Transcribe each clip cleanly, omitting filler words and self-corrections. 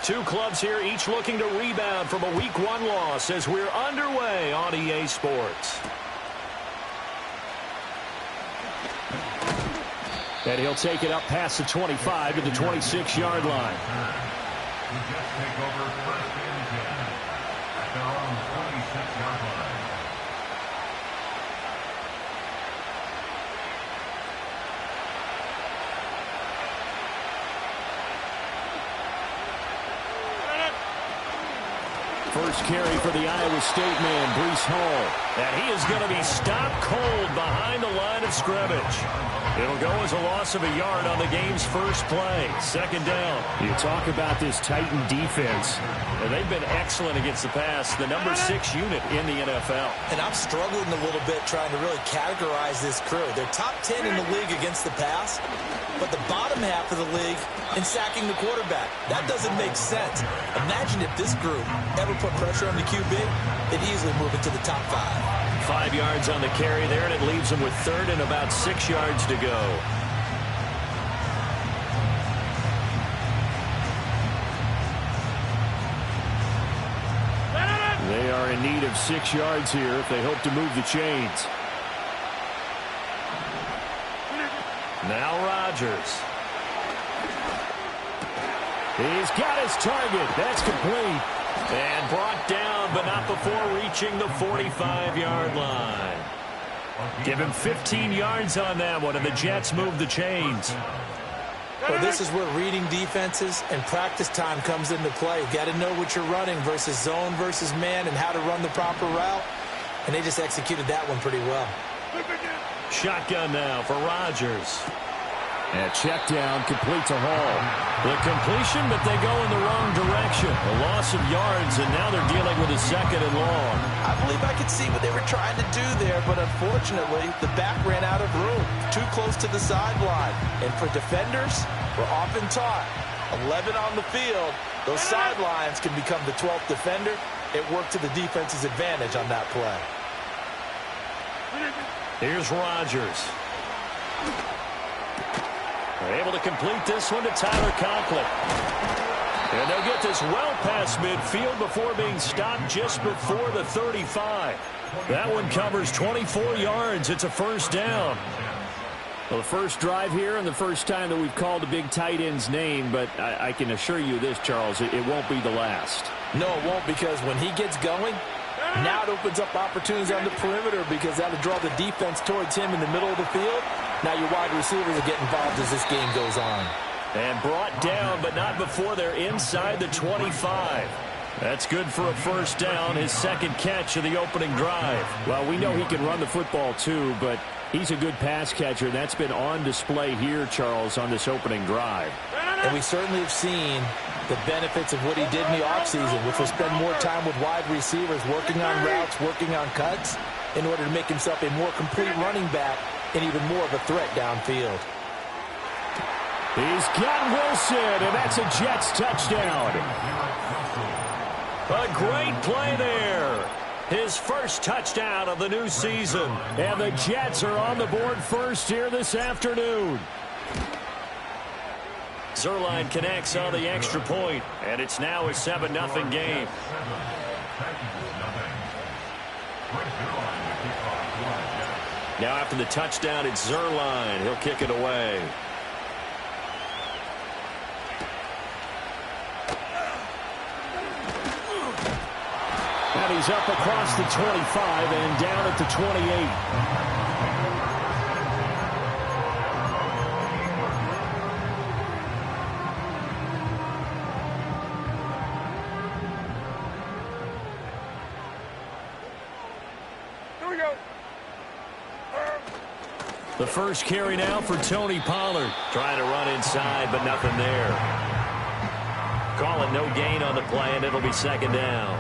Two clubs here, each looking to rebound from a Week 1 loss as we're underway on EA Sports. And he'll take it up past the 25 to the 26-yard line. Take over first and 10 at their own 26-yard line. First carry for the Iowa State man, Breece Hall. And he is going to be stopped cold behind the line of scrimmage. It'll go as a loss of a yard on the game's first play. Second down. You talk about this Titan defense. And they've been excellent against the pass, the number 6 unit in the NFL. And I'm struggling a little bit trying to really categorize this crew. They're top 10 in the league against the pass, but the bottom half of the league in sacking the quarterback. That doesn't make sense. Imagine if this group ever put pressure on the QB, they'd easily move it to the top 5. 5 yards on the carry there, and it leaves them with third and about 6 yards to go. They are in need of 6 yards here if they hope to move the chains. Now Rodgers. He's got his target. That's complete. And brought down, but not before reaching the 45-yard line. Give him 15 yards on that one, and the Jets move the chains. Well, this is where reading defenses and practice time comes into play. You got to know what you're running versus zone versus man and how to run the proper route. And they just executed that one pretty well. Shotgun now for Rodgers. And a check down, complete to Hall. The completion, but they go in the wrong direction. A loss of yards, and now they're dealing with a second and long. I believe I could see what they were trying to do there, but unfortunately, the back ran out of room. Too close to the sideline. And for defenders, we're often taught, 11 on the field, those sidelines can become the 12th defender. It worked to the defense's advantage on that play. Here's Rodgers. They're able to complete this one to Tyler Conklin. And they'll get this well past midfield before being stopped just before the 35. That one covers 24 yards. It's a first down. Well, the first drive here and the first time that we've called a big tight end's name, but I can assure you this, Charles, it won't be the last. No, it won't, because when he gets going, now it opens up opportunities on the perimeter because that'll draw the defense towards him in the middle of the field. Now your wide receivers will get involved as this game goes on. And brought down, but not before they're inside the 25. That's good for a first down, his second catch of the opening drive. Well, we know he can run the football too, but he's a good pass catcher, and that's been on display here, Charles, on this opening drive. And we certainly have seen the benefits of what he did in the offseason, which was spend more time with wide receivers, working on routes, working on cuts, in order to make himself a more complete running back and even more of a threat downfield. He's got Wilson, and that's a Jets touchdown. A great play there. His first touchdown of the new season. And the Jets are on the board first here this afternoon. Zerline connects on the extra point, and it's now a 7-0 game. Now after the touchdown, it's Zerline. He'll kick it away. And he's up across the 25 and down at the 28. The first carry now for Tony Pollard. Trying to run inside, but nothing there. Call it no gain on the play, and it'll be second down.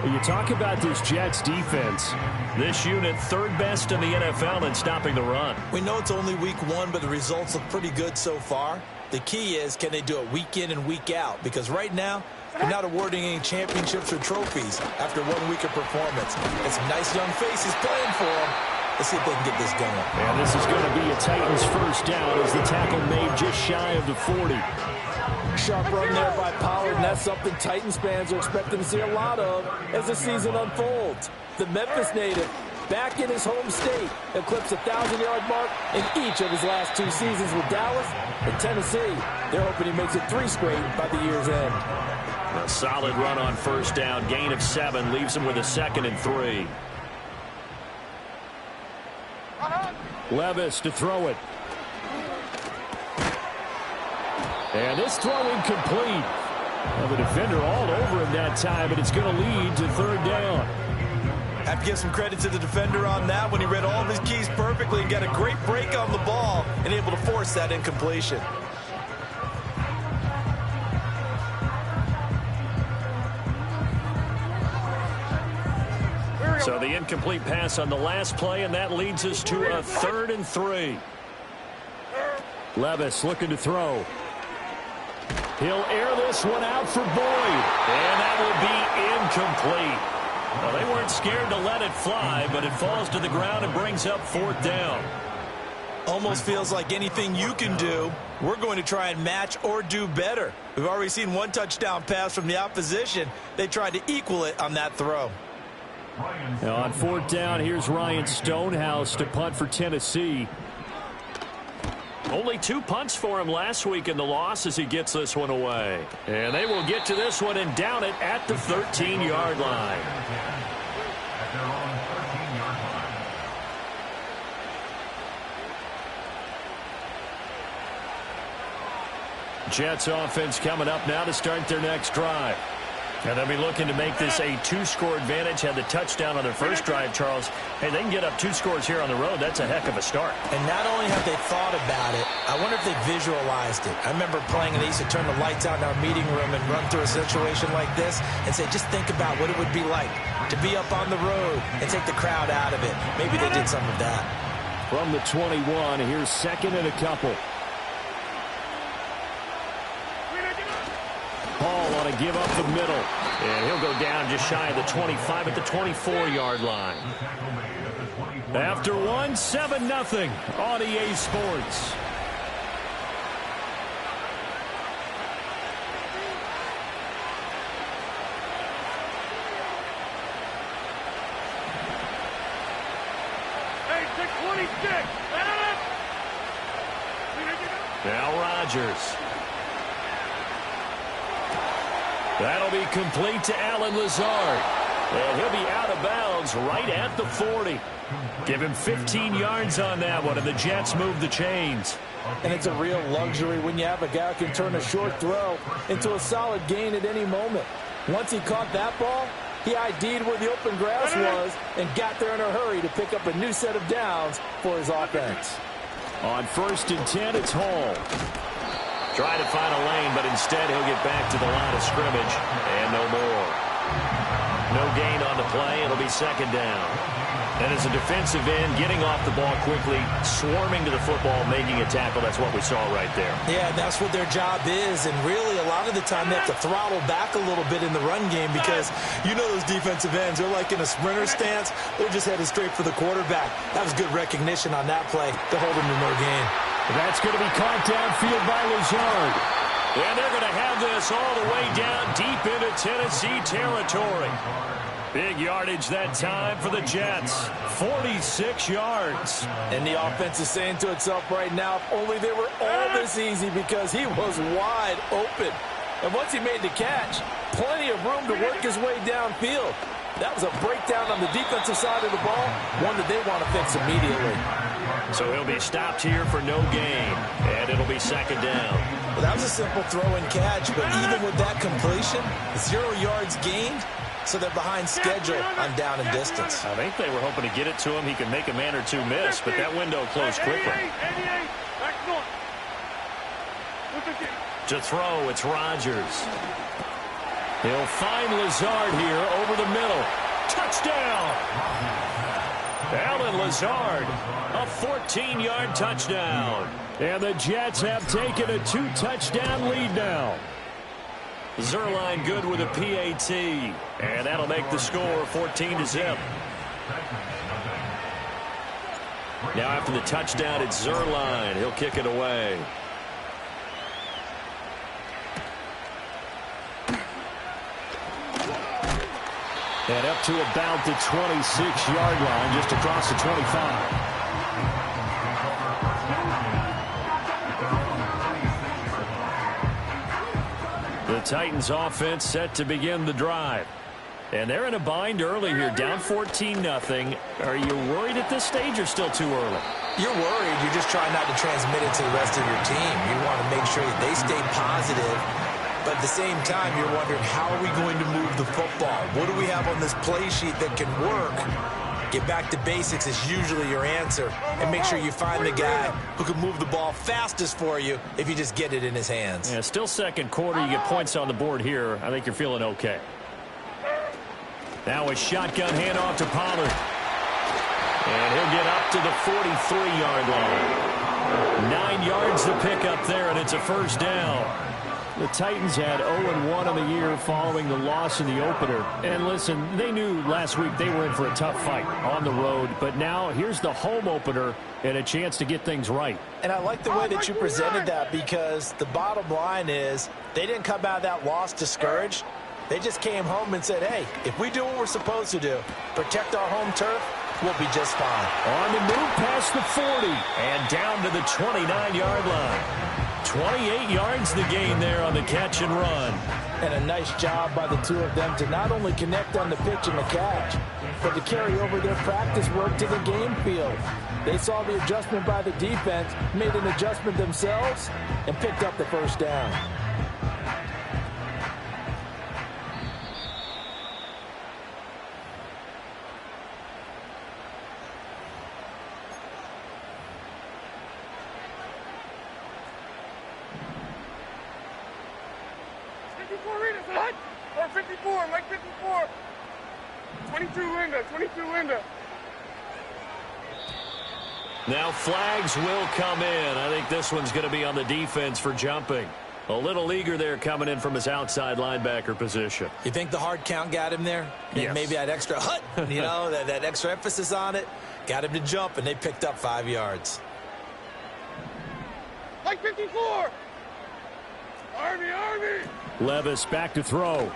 You talk about this Jets defense. This unit third best in the NFL in stopping the run. We know it's only week 1, but the results look pretty good so far. The key is, can they do it week in and week out? Because right now, they're not awarding any championships or trophies after 1 week of performance. And some nice young faces playing for them. Let's see if they can get this going. And this is going to be a Titans first down as the tackle made just shy of the 40. Sharp run there by Pollard, and that's something Titans fans are expecting to see a lot of as the season unfolds. The Memphis native, back in his home state, eclipsed the 1,000-yard mark in each of his last 2 seasons with Dallas and Tennessee. They're hoping he makes it 3 straight by the year's end. A solid run on first down. Gain of 7 leaves him with a 2nd and 3. Levis to throw it. And this throw incomplete. Well, the defender all over him that time, but it's going to lead to 3rd down. Have to give some credit to the defender on that when he read all of his keys perfectly and got a great break on the ball and able to force that incompletion. So the incomplete pass on the last play, and that leads us to a 3rd and 3. Levis looking to throw. He'll air this one out for Boyd, and that will be incomplete. Well, they weren't scared to let it fly, but it falls to the ground and brings up 4th down. Almost feels like anything you can do, we're going to try and match or do better. We've already seen 1 touchdown pass from the opposition. They tried to equal it on that throw. Now on 4th down, here's Ryan Stonehouse to punt for Tennessee. Only 2 punts for him last week in the loss as he gets this one away. And they will get to this one and down it at the 13-yard line. Jets offense coming up now to start their next drive. And they'll be looking to make this a 2-score advantage. Had the touchdown on their first drive, Charles. Hey, they can get up 2 scores here on the road. That's a heck of a start. And not only have they thought about it, I wonder if they visualized it. I remember playing, and they used to turn the lights out in our meeting room and run through a situation like this and say, just think about what it would be like to be up on the road and take the crowd out of it. Maybe they did some of that. From the 21, here's 2nd and a couple. Hall on a give up the middle. And he'll go down just shy of the 25 at the 24-yard line. After 1, 7-0 on EA Sports. Now Rodgers. That'll be complete to Allen Lazard. And he'll be out of bounds right at the 40. Give him 15 yards on that one, and the Jets move the chains. And it's a real luxury when you have a guy who can turn a short throw into a solid gain at any moment. Once he caught that ball, he ID'd where the open grass was and got there in a hurry to pick up a new set of downs for his offense. On 1st and 10, it's Hall. Try to find a lane, but instead he'll get back to the line of scrimmage, and no more. No gain on the play. It'll be 2nd down. And as a defensive end, getting off the ball quickly, swarming to the football, making a tackle, that's what we saw right there. Yeah, that's what their job is, and really a lot of the time they have to throttle back a little bit in the run game because you know those defensive ends, they're like in a sprinter stance. They're just headed straight for the quarterback. That was good recognition on that play to hold him to no gain. That's going to be caught downfield by Lazard. And they're going to have this all the way down deep into Tennessee territory. Big yardage that time for the Jets. 46 yards. And the offense is saying to itself right now, if only they were all this easy, because he was wide open. And once he made the catch, plenty of room to work his way downfield. That was a breakdown on the defensive side of the ball, one that they want to fix immediately. So he'll be stopped here for no gain, and it'll be 2nd down. Well, that was a simple throw and catch, but even with that completion, 0 yards gained, so they're behind schedule on down and distance. I think they were hoping to get it to him. He could make a man or two miss, but that window closed quickly. To throw, it's Rodgers. He'll find Lazard here over the middle. Touchdown! Allen Lazard, a 14-yard touchdown. And the Jets have taken a 2-touchdown lead now. Zerline good with a PAT, and that'll make the score 14-0. Now after the touchdown, it's Zerline. He'll kick it away. And up to about the 26-yard line, just across the 25. The Titans offense set to begin the drive. And they're in a bind early here, down 14-0. Are you worried at this stage or still too early? You're worried. You're just trying not to transmit it to the rest of your team. You want to make sure that they stay positive. But at the same time, you're wondering, how are we going to move the football? What do we have on this play sheet that can work? Get back to basics is usually your answer. And make sure you find the guy who can move the ball fastest for you if you just get it in his hands. Yeah, still second quarter. You get points on the board here. I think you're feeling okay. Now a shotgun handoff to Pollard. And he'll get up to the 43-yard line. 9 yards to pick up there, and it's a first down. The Titans had 0-1 on the year following the loss in the opener. And listen, they knew last week they were in for a tough fight on the road. But now here's the home opener and a chance to get things right. And I like the way that you presented that, because the bottom line is they didn't come out of that loss discouraged. They just came home and said, hey, if we do what we're supposed to do, protect our home turf, we'll be just fine. On the move past the 40 and down to the 29-yard line. 28 yards the gain there on the catch and run. And a nice job by the two of them to not only connect on the pitch and the catch, but to carry over their practice work to the game field. They saw the adjustment by the defense, made an adjustment themselves, and picked up the first down. Or 54, Mike 54. 22 Linda, 22 Linda. Now flags will come in. I think this one's going to be on the defense for jumping. A little eager there coming in from his outside linebacker position. You think the hard count got him there? Yes. Maybe that extra that extra emphasis on it got him to jump, and they picked up 5 yards. Mike 54. Army. Levis back to throw.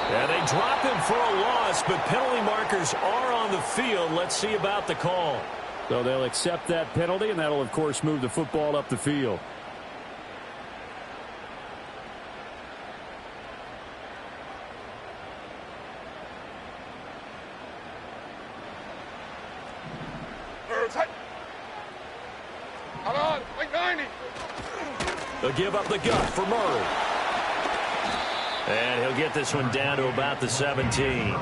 And they drop him for a loss, but penalty markers are on the field. Let's see about the call. So they'll accept that penalty, and that'll, of course, move the football up the field. Hold on, like 90. They'll give up the gut for Murray. And he'll get this one down to about the 17.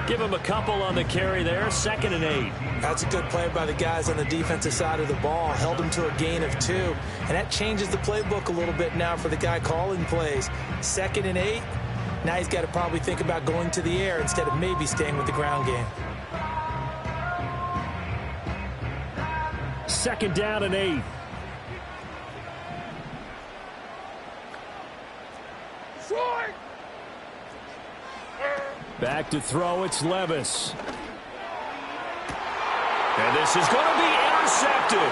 Give him a couple on the carry there. 2nd and 8. That's a good play by the guys on the defensive side of the ball. Held him to a gain of 2. And that changes the playbook a little bit now for the guy calling plays. 2nd and 8. Now he's got to probably think about going to the air instead of maybe staying with the ground game. 2nd down and 8. Back to throw, it's Levis. And this is going to be intercepted.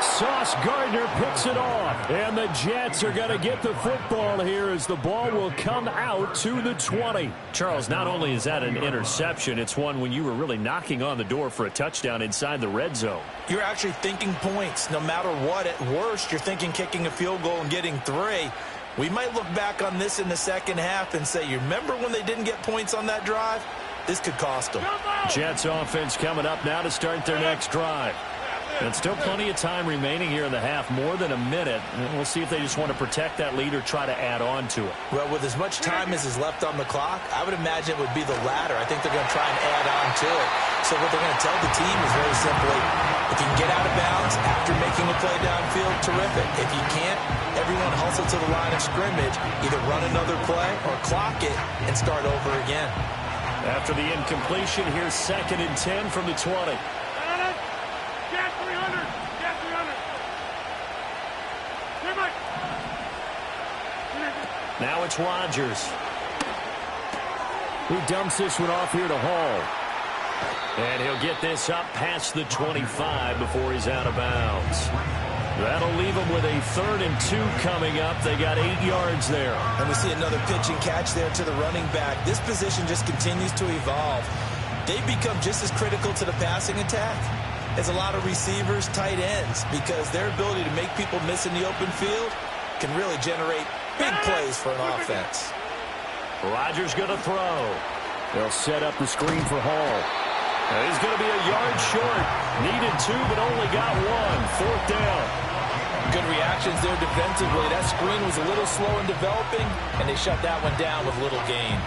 Sauce Gardner picks it off. And the Jets are going to get the football here as the ball will come out to the 20. Charles, not only is that an interception, it's one when you were really knocking on the door for a touchdown inside the red zone. You're actually thinking points. No matter what, at worst, you're thinking kicking a field goal and getting 3. We might look back on this in the second half and say, you remember when they didn't get points on that drive? This could cost them. Jets offense coming up now to start their next drive. And still plenty of time remaining here in the half, more than a minute. And we'll see if they just want to protect that lead or try to add on to it. Well, with as much time as is left on the clock, I would imagine it would be the latter. I think they're going to try and add on to it. So what they're going to tell the team is very simply, if you can get out of bounds after making a play downfield, terrific. If you can't, everyone hustle to the line of scrimmage, either run another play or clock it and start over again. After the incompletion, here's 2nd and 10 from the 20. Now it's Rodgers. He dumps this one off here to Hall. And he'll get this up past the 25 before he's out of bounds. That'll leave them with a 3rd and 2 coming up. They got 8 yards there. And we see another pitch and catch there to the running back. This position just continues to evolve. They've become just as critical to the passing attack as a lot of receivers, tight ends, because their ability to make people miss in the open field can really generate big plays for an offense. Rodgers going to throw. They'll set up the screen for Hall. He's going to be a yard short. Needed 2, but only got 1. 4th down. Good reactions there defensively. That screen was a little slow in developing, and they shut that one down with little gain.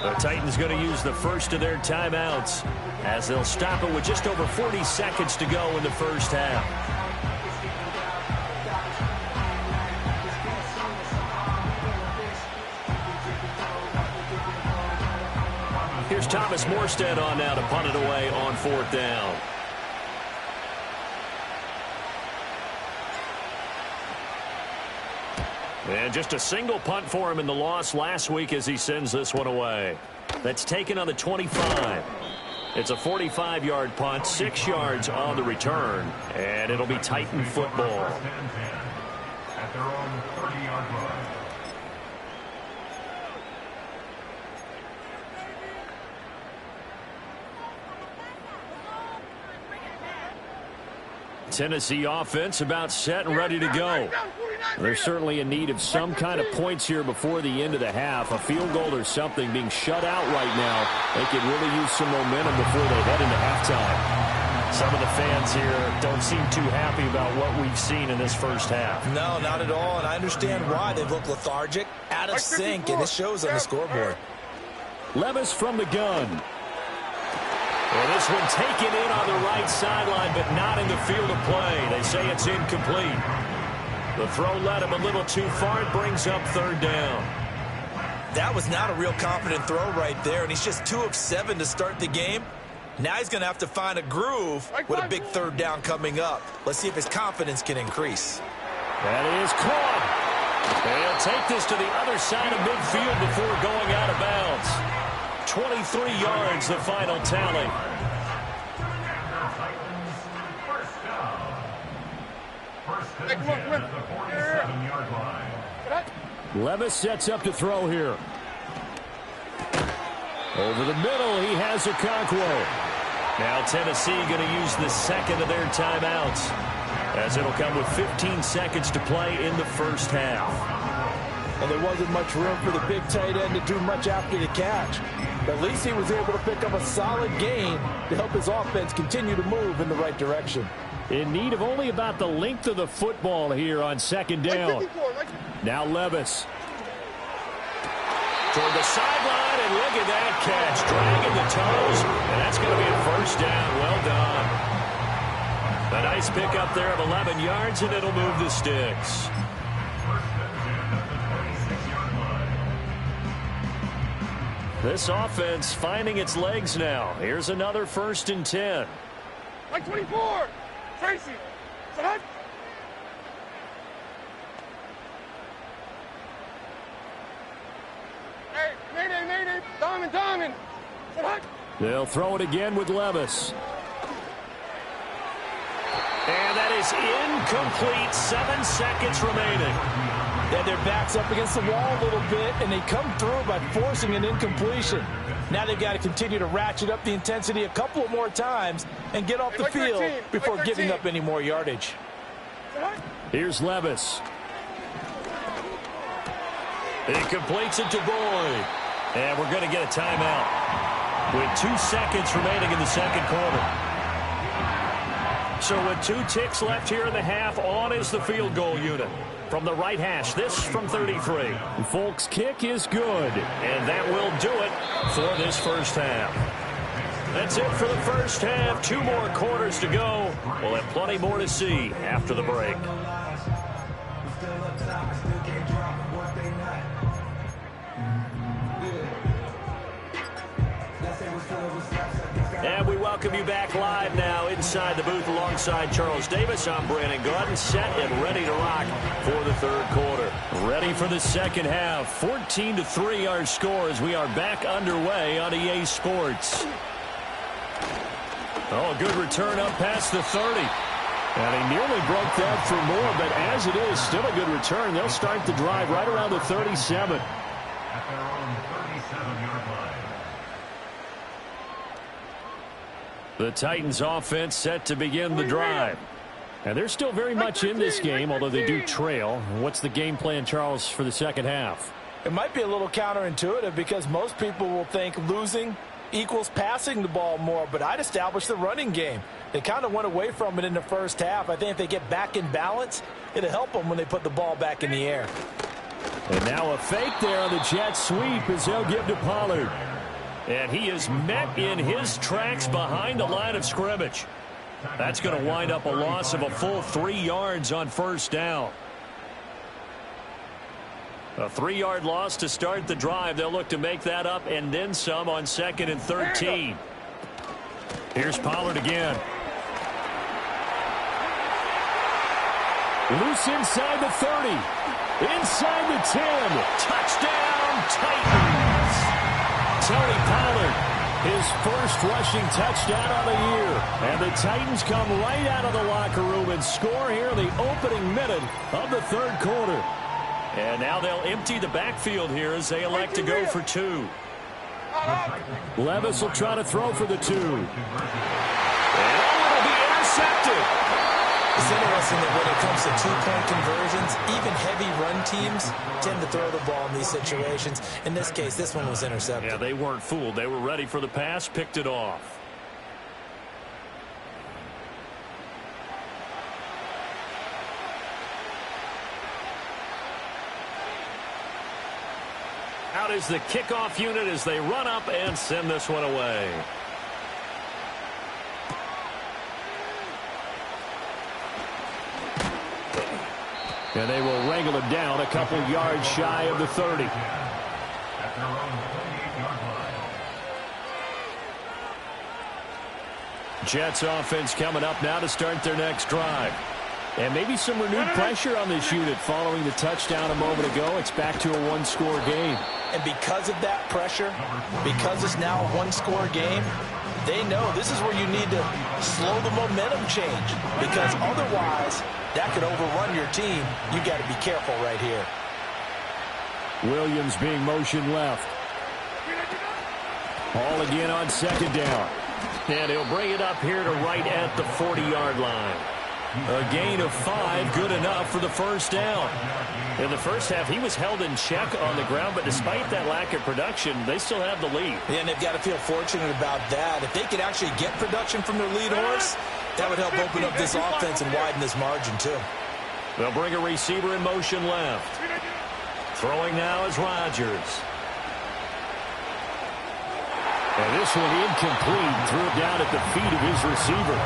The Titans going to use the first of their timeouts as they'll stop it with just over 40 seconds to go in the first half. Here's Thomas Morstead on now to punt it away on 4th down. And just a single punt for him in the loss last week as he sends this one away. That's taken on the 25. It's a 45-yard punt, 6 yards on the return, and it'll be Titan football. At their own 30-yard line. Tennessee offense about set and ready to go. They're certainly in need of some kind of points here before the end of the half. A field goal or something being shut out right now. They could really use some momentum before they head into halftime. Some of the fans here don't seem too happy about what we've seen in this first half. No, not at all, and I understand why. They've looked lethargic, out of sync, and it shows on the scoreboard. Levis from the gun. Well, this one taken in on the right sideline, but not in the field of play. They say it's incomplete. The throw led him a little too far. It brings up 3rd down. That was not a real confident throw right there, and he's just 2 of 7 to start the game. Now he's going to have to find a groove with a big 3rd down coming up. Let's see if his confidence can increase. That is caught. They'll take this to the other side of midfield before going out of bounds. 23 yards, the final tally. First down at the 47-yard line. Levis sets up to throw here. Over the middle, he has Okonkwo. Now Tennessee going to use the second of their timeouts, as it'll come with 15 seconds to play in the first half. And there wasn't much room for the big tight end to do much after the catch. But at least he was able to pick up a solid gain to help his offense continue to move in the right direction. In need of only about the length of the football here on 2nd down. Now Levis. Toward the sideline, and look at that catch. Dragging the toes, and that's going to be a 1st down. Well done. A nice pickup there of 11 yards, and it'll move the sticks. This offense finding its legs now. Here's another 1st and 10. Like 24. Tracy. Hey, Mayday. Diamond. They'll throw it again with Levis. And that is incomplete. 7 seconds remaining. Yeah, their back's up against the wall a little bit, and they come through by forcing an incompletion. Now they've got to continue to ratchet up the intensity a couple of more times and get off the field before giving up any more yardage. Here's Levis. He completes it to Boyd. And we're going to get a timeout with 2 seconds remaining in the second quarter. So with 2 ticks left here in the half, on is the field goal unit. From the right hash, this from 33. Folks' kick is good. And that will do it for this first half. That's it for the first half. 2 more quarters to go. We'll have plenty more to see after the break. And we welcome welcome you back live now inside the booth alongside Charles Davis. I'm Brandon Gaudin, set and ready to rock for the third quarter. Ready for the second half. 14-3 our score as we are back underway on EA Sports. Oh, good return up past the 30. And he nearly broke that for more, but as it is, still a good return. They'll start the drive right around the 37. At their own 37-yard line. The Titans offense set to begin the drive. And they're still very much in this game, although they do trail. What's the game plan, Charles, for the second half? It might be a little counterintuitive because most people will think losing equals passing the ball more, but I'd establish the running game. They kind of went away from it in the first half. I think if they get back in balance, it'll help them when they put the ball back in the air. And now a fake there on the jet sweep as they'll give to Pollard. And he is met in his tracks behind the line of scrimmage. That's going to wind up a loss of a full 3 yards on first down. A 3-yard loss to start the drive. They'll look to make that up and then some on 2nd and 13. Here's Pollard again. Loose inside the 30. Inside the 10. Touchdown, Titans. Tony Pollard, his first rushing touchdown of the year. And the Titans come right out of the locker room and score here in the opening minute of the third quarter. And now they'll empty the backfield here as they elect to go for 2. Levis will try to throw for the 2. And it'll be intercepted. It's interesting that when it comes to two-point conversions, even heavy run teams tend to throw the ball in these situations. In this case, this one was intercepted. Yeah, they weren't fooled. They were ready for the pass, picked it off. Out is the kickoff unit as they run up and send this one away. And they will wrangle him down a couple yards shy of the 30. At their own 28-yard line. Jets offense coming up now to start their next drive. And maybe some renewed pressure on this unit following the touchdown a moment ago. It's back to a one-score game. And because of that pressure, because it's now a one-score game, they know this is where you need to slow the momentum change. Because otherwise, that could overrun your team. You got to be careful right here. Williams being motion left. Hall again on second down. And he'll bring it up here to right at the 40-yard line. A gain of 5, good enough for the first down. In the first half, he was held in check on the ground, but despite that lack of production, they still have the lead. Yeah, and they've got to feel fortunate about that. If they could actually get production from their lead horse, that would help open up this offense and widen this margin, too. They'll bring a receiver in motion left. Throwing now is Rodgers. And this one incomplete. Threw it down at the feet of his receiver.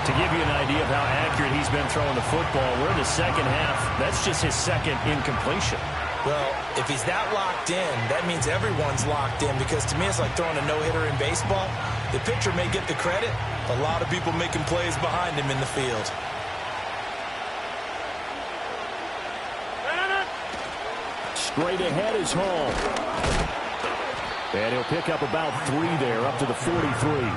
To give you an idea of how accurate he's been throwing the football, we're in the second half. That's just his second incompletion. Well, if he's that locked in, that means everyone's locked in, because to me it's like throwing a no-hitter in baseball. The pitcher may get the credit, a lot of people making plays behind him in the field. Straight ahead is Hall. And he'll pick up about 3 there, up to the 43.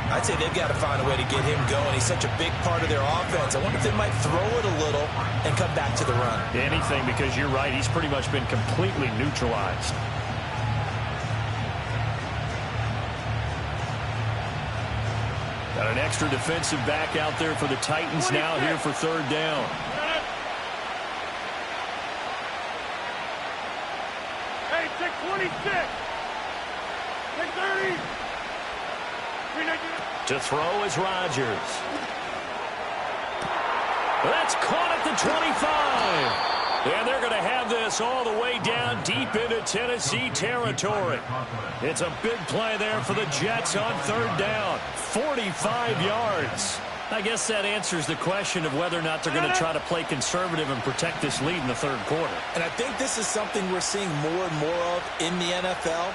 I'd say they've got to find a way to get him going. He's such a big part of their offense. I wonder if they might throw it a little and come back to the run. Anything, because you're right, he's pretty much been completely neutralized. Got an extra defensive back out there for the Titans now here for third down. Hey, take 26. Take 30. To throw is Rodgers. That's caught at the 25. And they're going to have this all the way down deep into Tennessee territory. It's a big play there for the Jets on third down. 45 yards. I guess that answers the question of whether or not they're going to try to play conservative and protect this lead in the third quarter. And I think this is something we're seeing more and more of in the NFL.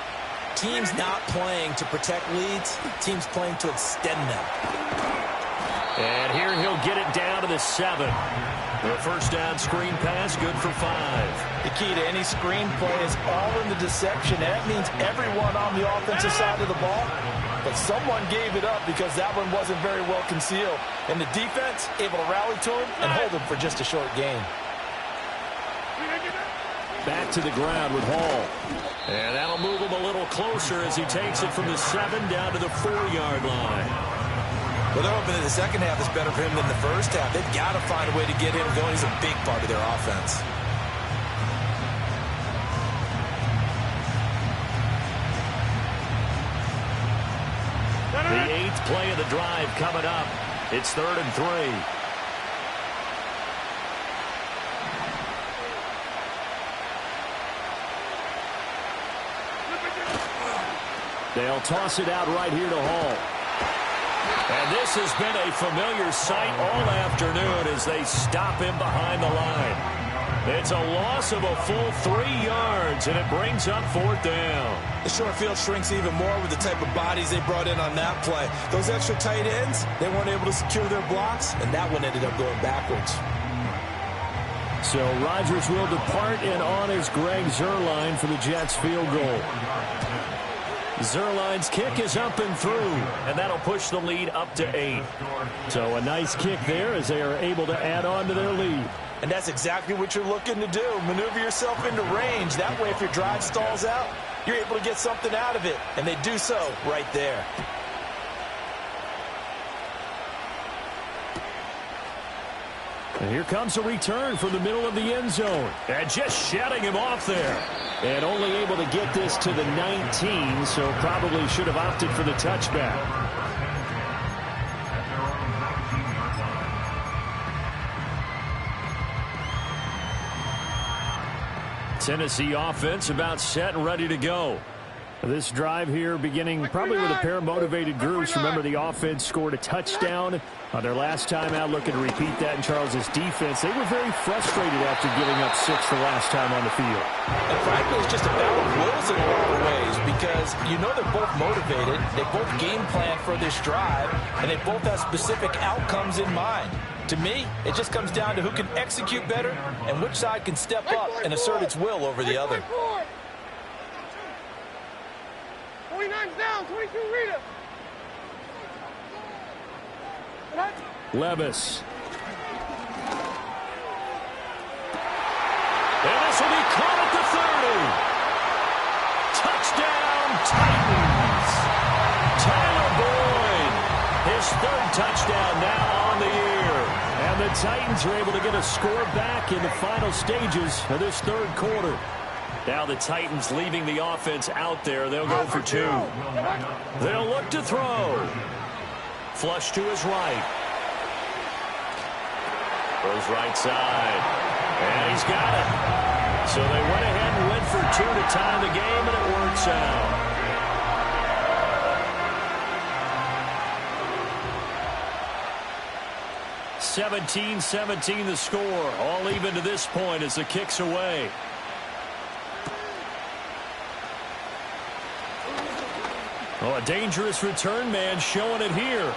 Teams not playing to protect leads, teams playing to extend them. And here he'll get it down to the 7. The first down screen pass, good for 5. The key to any screen play is all in the deception. And that means everyone on the offensive side of the ball. But someone gave it up because that one wasn't very well concealed. And the defense able to rally to him and hold him for just a short gain. Back to the ground with Hall. And that'll move him a little closer as he takes it from the 7 down to the 4-yard line. Well, they're hoping that the second half is better for him than the first half. They've got to find a way to get him going. He's a big part of their offense. The 8th play of the drive coming up. It's 3rd and 3. They'll toss it out right here to Hall. And this has been a familiar sight all afternoon as they stop him behind the line. It's a loss of a full 3 yards, and it brings up 4th down. The short field shrinks even more with the type of bodies they brought in on that play. Those extra tight ends, they weren't able to secure their blocks, and that one ended up going backwards. So Rodgers will depart, and on is Greg Zuerlein for the Jets field goal. Zuerlein's kick is up and through, and that'll push the lead up to 8. So a nice kick there as they are able to add on to their lead. And that's exactly what you're looking to do. Maneuver yourself into range. That way, if your drive stalls out, you're able to get something out of it. And they do so right there. And here comes a return from the middle of the end zone. And just shutting him off there. And only able to get this to the 19, so probably should have opted for the touchback. Tennessee offense about set and ready to go. This drive here beginning probably with a pair of motivated groups. Remember, the offense scored a touchdown on their last time out. Looking to repeat that in Charles's defense. They were very frustrated after giving up 6 the last time on the field. And frankly, it's just a battle of wills in a lot of ways because you know they're both motivated. They both game plan for this drive, and they both have specific outcomes in mind. To me, it just comes down to who can execute better and which side can step up and assert its will over the other. 29's down, 22 Rita. Levis. And this will be caught at the 30. Touchdown, Titans. Tyler Boyd, his 3rd touchdown now on the year. And the Titans are able to get a score back in the final stages of this 3rd quarter. Now the Titans leaving the offense out there. They'll go for 2. They'll look to throw. Flush to his right. Goes right side. And he's got it. So they went ahead and went for 2 to tie the game, and it works out. (17-17) the score. All even to this point as the kick's away. Oh, a dangerous return man showing it here.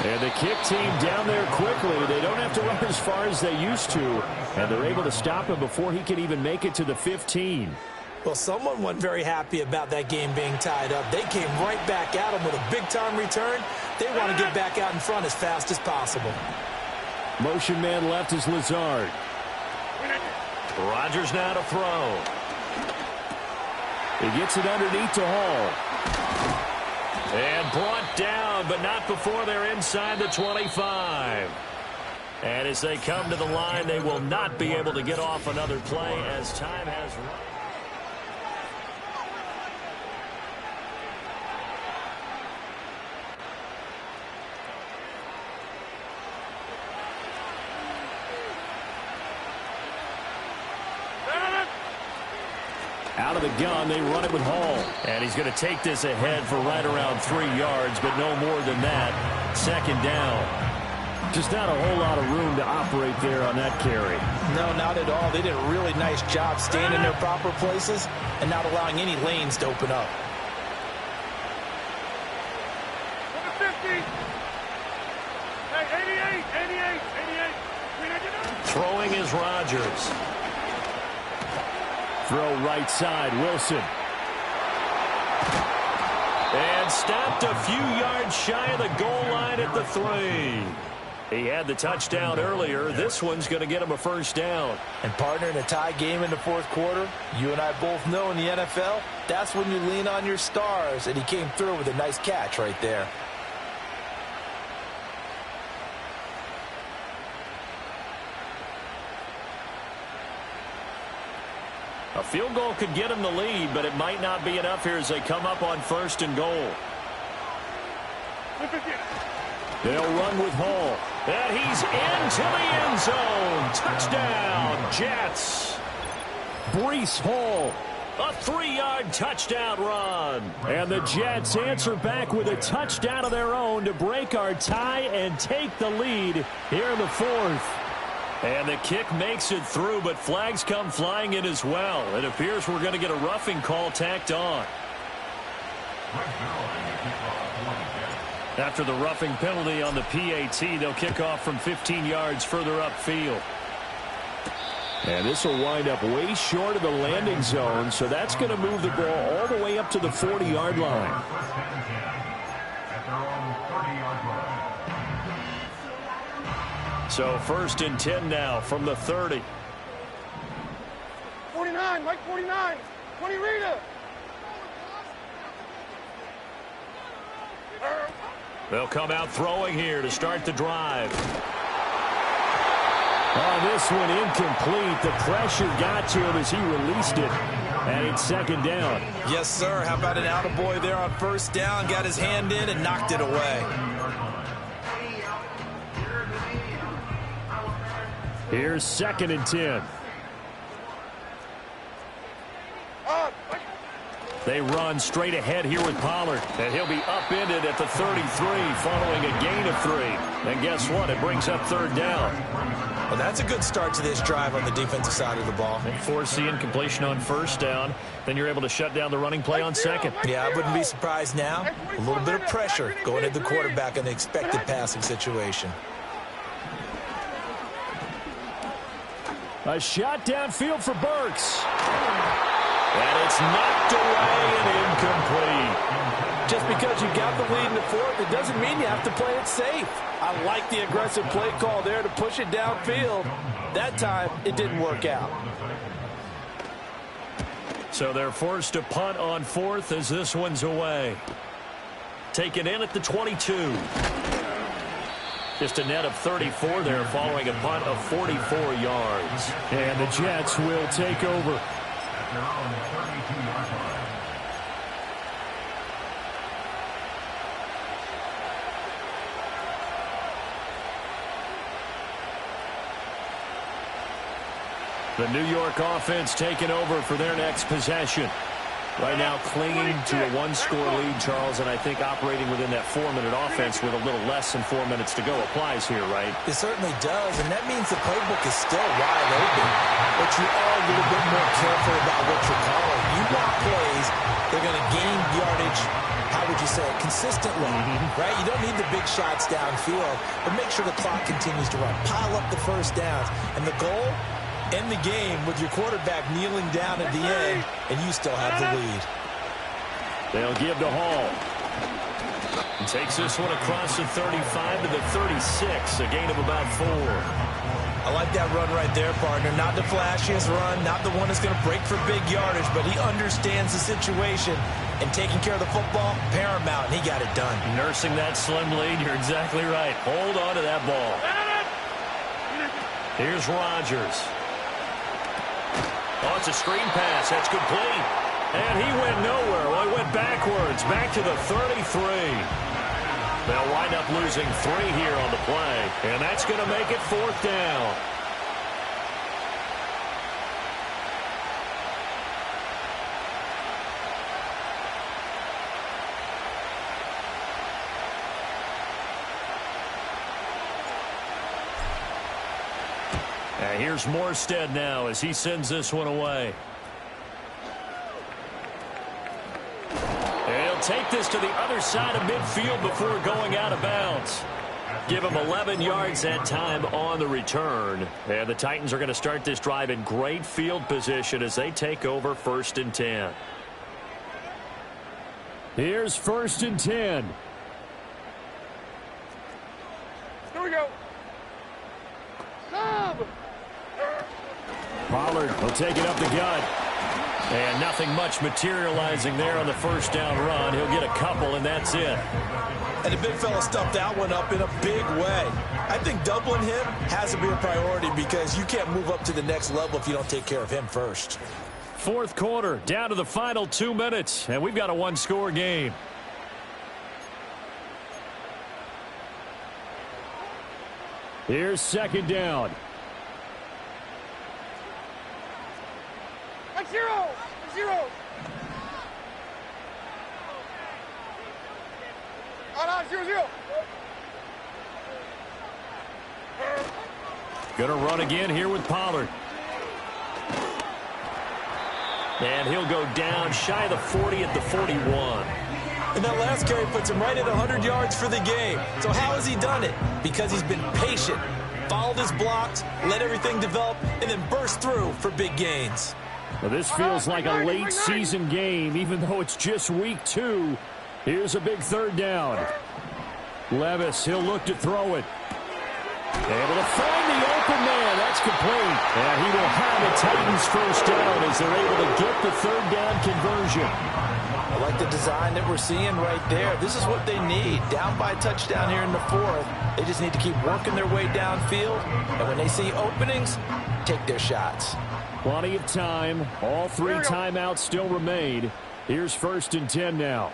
And the kick team down there quickly. They don't have to run as far as they used to. And they're able to stop him before he can even make it to the 15. Well, someone wasn't very happy about that game being tied up. They came right back at him with a big-time return. They want to get back out in front as fast as possible. Motion man left is Lazard. Rodgers now to throw. He gets it underneath to Hall. And brought down, but not before they're inside the 25. And as they come to the line, they will not be able to get off another play as time has run. Out of the gun, they run it with Hall. And he's going to take this ahead for right around 3 yards, but no more than that. 2nd down. Just not a whole lot of room to operate there on that carry. No, not at all. They did a really nice job staying in their proper places and not allowing any lanes to open up. Number 50. Hey, 88. Throwing is Rodgers. Throw right side, Wilson. And stopped a few yards shy of the goal line at the 3. He had the touchdown earlier. This one's going to get him a first down. And partner, in a tie game in the fourth quarter, you and I both know in the NFL, that's when you lean on your stars, and he came through with a nice catch right there. A field goal could get him the lead, but it might not be enough here as they come up on 1st and goal. They'll run with Hall. And he's into the end zone. Touchdown, Jets. Breece Hall. A 3-yard touchdown run. And the Jets answer back with a touchdown of their own to break our tie and take the lead here in the 4th. And the kick makes it through, but flags come flying in as well. It appears we're going to get a roughing call tacked on. After the roughing penalty on the PAT, they'll kick off from 15 yards further upfield. And this will wind up way short of the landing zone, so that's going to move the ball all the way up to the 40-yard line. So 1st and 10 now from the 30. 49, Mike 49. 20 Rita. They'll come out throwing here to start the drive. Oh, this one incomplete. The pressure got to him as he released it. And it's 2nd down. Yes, sir. How about an attaboy there on 1st down? Got his hand in and knocked it away. Here's 2nd and 10. They run straight ahead here with Pollard. And he'll be upended at the 33 following a gain of 3. And guess what? It brings up 3rd down. Well, that's a good start to this drive on the defensive side of the ball. And force the incompletion on 1st down. Then you're able to shut down the running play on 2nd. Yeah, I wouldn't be surprised now. A little bit of pressure going at the quarterback in the expected passing situation. A shot downfield for Burks. And it's knocked away and incomplete. Just because you got the lead in the 4th, it doesn't mean you have to play it safe. I like the aggressive play call there to push it downfield. That time, it didn't work out. So they're forced to punt on 4th as this one's away. Taken in at the 22. Just a net of 34 there following a punt of 44 yards. And the Jets will take over. The New York offense taking over for their next possession. Right now clinging to a 1-score lead, Charles, and I think operating within that 4-minute offense with a little less than 4 minutes to go applies here, right? It certainly does, and that means the playbook is still wide open. But you are a little bit more careful about what you're calling. You want plays, they're going to gain yardage, how would you say it, consistently, right? You don't need the big shots downfield, but make sure the clock continues to run. Pile up the 1st downs, and the goal, end the game with your quarterback kneeling down at the end, and you still have the lead. They'll give to Hall. He takes this one across the 35 to the 36, a gain of about 4. I like that run right there, partner. Not the flashiest run, not the one that's going to break for big yardage, but he understands the situation, and taking care of the football, paramount, and he got it done. Nursing that slim lead, you're exactly right. Hold on to that ball. Here's Rodgers. Oh, it's a screen pass. That's complete. And he went nowhere. Well, he went backwards, back to the 33. They'll wind up losing 3 here on the play. And that's going to make it 4th down. Here's Morstead now as he sends this one away. And he'll take this to the other side of midfield before going out of bounds. Give him 11 yards that time on the return. And the Titans are going to start this drive in great field position as they take over 1st and 10. Here's 1st and 10. Here we go. Stop. Pollard will take it up the gut. And nothing much materializing there on the first down run. He'll get a couple, and that's it. And the big fella stuffed that one up in a big way. I think doubling him has to be a priority because you can't move up to the next level if you don't take care of him first. 4th quarter, down to the final 2 minutes, and we've got a one-score game. Here's 2nd down. Like zero. Oh, no, 0-0. Going to run again here with Pollard. And he'll go down shy of the 40 at the 41. And that last carry puts him right at 100 yards for the game. So how has he done it? Because he's been patient, followed his blocks, let everything develop, and then burst through for big gains. Well, this feels like a late season game, even though it's just week 2. Here's a big 3rd down. Levis, he'll look to throw it. Able to find the open man. That's complete. And he will have a Titans 1st down as they're able to get the 3rd down conversion. I like the design that we're seeing right there. This is what they need. Down by a touchdown here in the 4th. They just need to keep working their way downfield. And when they see openings, take their shots. Plenty of time. All 3 timeouts still remain. Here's 1st and 10 now.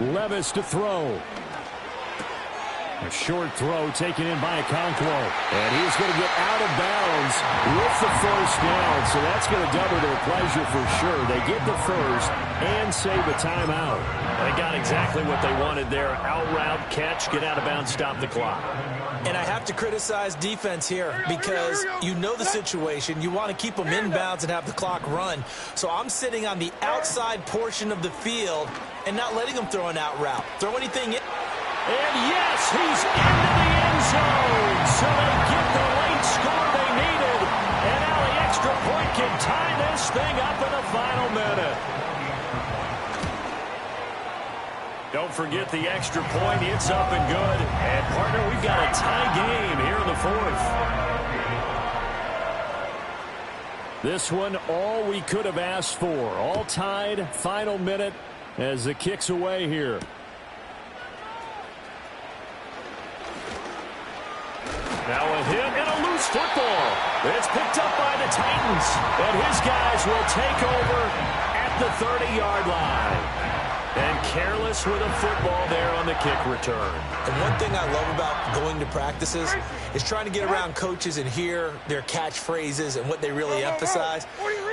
Levis to throw. A short throw taken in by Okonkwo. And he's going to get out of bounds with the 1st down. So that's going to double their pleasure for sure. They get the 1st and save a timeout. They got exactly what they wanted there. Out route, catch, get out of bounds, stop the clock. And I have to criticize defense here because you know the situation. You want to keep them inbounds and have the clock run. So I'm sitting on the outside portion of the field and not letting them throw an out route. Throw anything in. And yes, he's into the end zone. So they get the late score they needed. And now the extra point can tie this thing up in the final minute. Don't forget the extra point. It's up and good. And, partner, we've got a tie game here in the 4th. This one, all we could have asked for. All tied, final minute as the kick's away here. Now a hit and a loose football. It's picked up by the Titans. And his guys will take over at the 30-yard line. And careless with a football there on the kick return. And one thing I love about going to practices is trying to get around coaches and hear their catchphrases and what they really emphasize.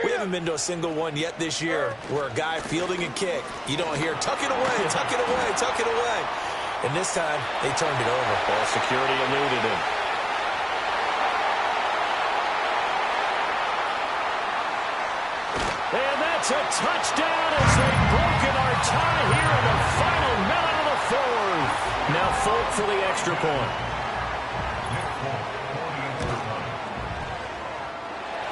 We haven't been to a single one yet this year where a guy fielding a kick, you don't hear, tuck it away, tuck it away, tuck it away. And this time, they turned it over. Ball security eluded him. And that's a touchdown as they've broken our tie here in the final minute of the 4th. Now Folk for the extra point.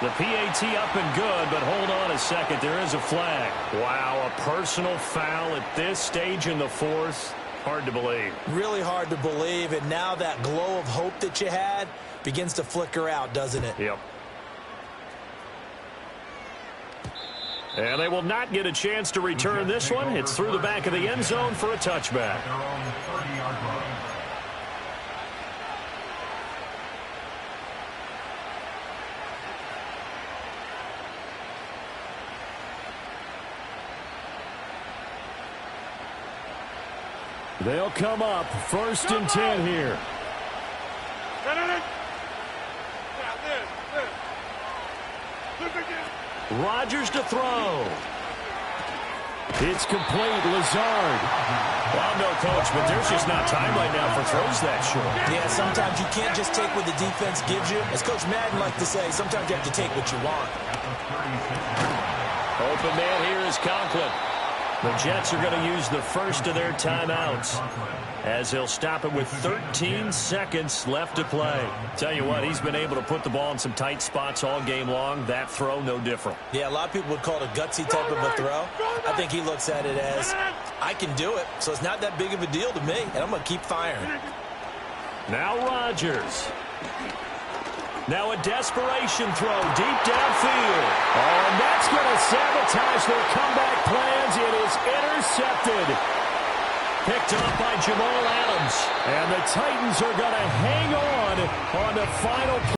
The PAT up and good, but hold on a second. There is a flag. Wow, a personal foul at this stage in the 4th. Hard to believe. Really hard to believe, and now that glow of hope that you had begins to flicker out, doesn't it? Yep. And they will not get a chance to return this one. It's through the back of the end zone for a touchback. They'll come up 1st and 10 here. Rodgers to throw. It's complete. Lazard. Well, no, Coach, but there's just not time right now for throws that short. Yeah, sometimes you can't just take what the defense gives you. As Coach Madden likes to say, sometimes you have to take what you want. Open man here is Conklin. The Jets are going to use the first of their timeouts as he'll stop it with 13 seconds left to play. Tell you what, he's been able to put the ball in some tight spots all game long. That throw, no different. Yeah, a lot of people would call it a gutsy type of a throw. I think he looks at it as, I can do it, so it's not that big of a deal to me, and I'm going to keep firing. Now Rodgers. Now a desperation throw deep downfield. Oh, and that's going to sabotage their comeback plans. It is intercepted. Picked up by Jamal Adams. And the Titans are going to hang on the final play.